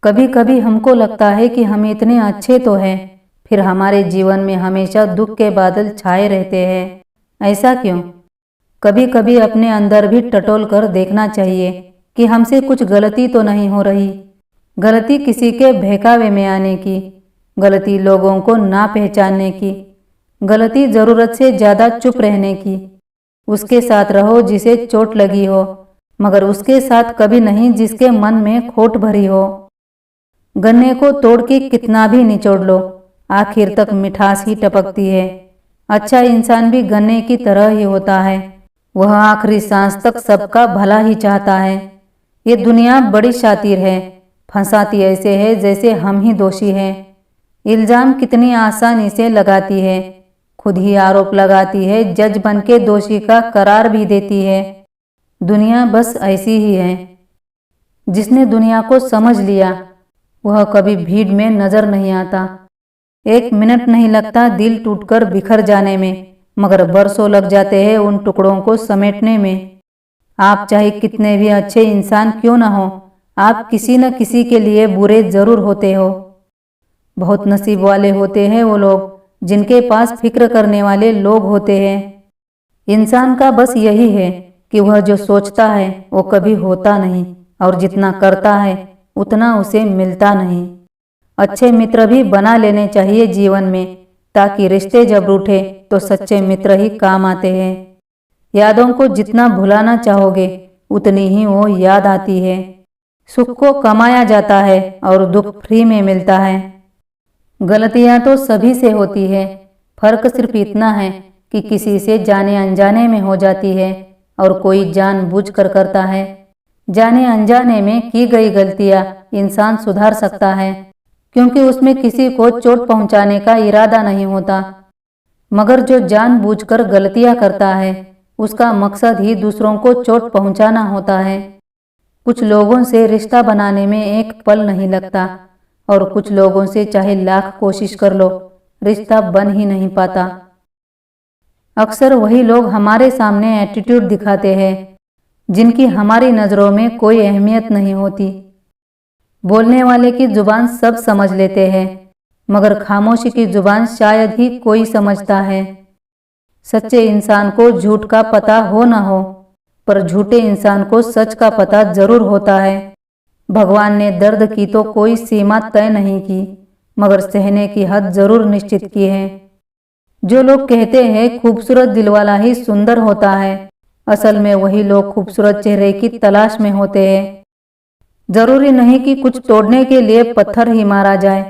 कभी कभी हमको लगता है कि हम इतने अच्छे तो हैं, फिर हमारे जीवन में हमेशा दुख के बादल छाए रहते हैं। ऐसा क्यों? कभी कभी अपने अंदर भी टटोल कर देखना चाहिए कि हमसे कुछ गलती तो नहीं हो रही। गलती किसी के बहकावे में आने की, गलती लोगों को ना पहचानने की, गलती ज़रूरत से ज़्यादा चुप रहने की। उसके साथ रहो जिसे चोट लगी हो, मगर उसके साथ कभी नहीं जिसके मन में खोट भरी हो। गन्ने को तोड़ के कितना भी निचोड़ लो, आखिर तक मिठास ही टपकती है। अच्छा इंसान भी गन्ने की तरह ही होता है, वह आखिरी सांस तक सबका भला ही चाहता है। ये दुनिया बड़ी शातिर है, फंसाती ऐसे है जैसे हम ही दोषी हैं। इल्जाम कितनी आसानी से लगाती है, खुद ही आरोप लगाती है, जज बन के दोषी का करार भी देती है। दुनिया बस ऐसी ही है। जिसने दुनिया को समझ लिया वह कभी भीड़ में नजर नहीं आता। एक मिनट नहीं लगता दिल टूटकर बिखर जाने में, मगर बरसों लग जाते हैं उन टुकड़ों को समेटने में। आप चाहे कितने भी अच्छे इंसान क्यों ना हो, आप किसी न किसी के लिए बुरे जरूर होते हो। बहुत नसीब वाले होते हैं वो लोग जिनके पास फिक्र करने वाले लोग होते हैं। इंसान का बस यही है कि वह जो सोचता है वो कभी होता नहीं, और जितना करता है उतना उसे मिलता नहीं। अच्छे मित्र भी बना लेने चाहिए जीवन में, ताकि रिश्ते जब रूठे तो सच्चे मित्र ही काम आते हैं। यादों को जितना भुलाना चाहोगे उतनी ही वो याद आती है। सुख को कमाया जाता है और दुख फ्री में मिलता है। गलतियां तो सभी से होती है, फर्क सिर्फ इतना है कि किसी से जाने अनजाने में हो जाती है और कोई जानबूझकर करता है। जाने अनजाने में की गई गलतियां इंसान सुधार सकता है, क्योंकि उसमें किसी को चोट पहुंचाने का इरादा नहीं होता। मगर जो जानबूझकर गलतियां करता है उसका मकसद ही दूसरों को चोट पहुंचाना होता है। कुछ लोगों से रिश्ता बनाने में एक पल नहीं लगता, और कुछ लोगों से चाहे लाख कोशिश कर लो रिश्ता बन ही नहीं पाता। अक्सर वही लोग हमारे सामने एटीट्यूड दिखाते हैं जिनकी हमारी नज़रों में कोई अहमियत नहीं होती। बोलने वाले की जुबान सब समझ लेते हैं, मगर खामोशी की जुबान शायद ही कोई समझता है। सच्चे इंसान को झूठ का पता हो न हो, पर झूठे इंसान को सच का पता जरूर होता है। भगवान ने दर्द की तो कोई सीमा तय नहीं की, मगर सहने की हद जरूर निश्चित की है। जो लोग कहते हैं खूबसूरत दिलवाला ही सुंदर होता है, असल में वही लोग खूबसूरत चेहरे की तलाश में होते हैं। जरूरी नहीं कि कुछ तोड़ने के लिए पत्थर ही मारा जाए,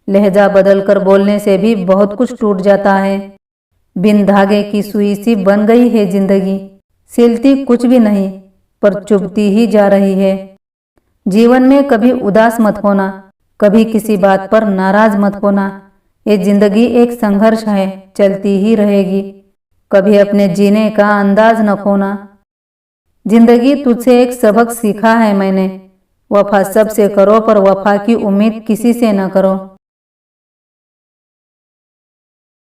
लहजा बदलकर बोलने से भी बहुत कुछ टूट जाता है। बिन धागे की सुई सी बन गई है जिंदगी, सिलती कुछ भी नहीं पर चुभती ही जा रही है। जीवन में कभी उदास मत होना, कभी किसी बात पर नाराज मत होना। ये जिंदगी एक संघर्ष है, चलती ही रहेगी। कभी अपने जीने का अंदाज न खोना। जिंदगी तुझसे एक सबक सीखा है मैंने, वफा सबसे करो पर वफा की उम्मीद किसी से न करो।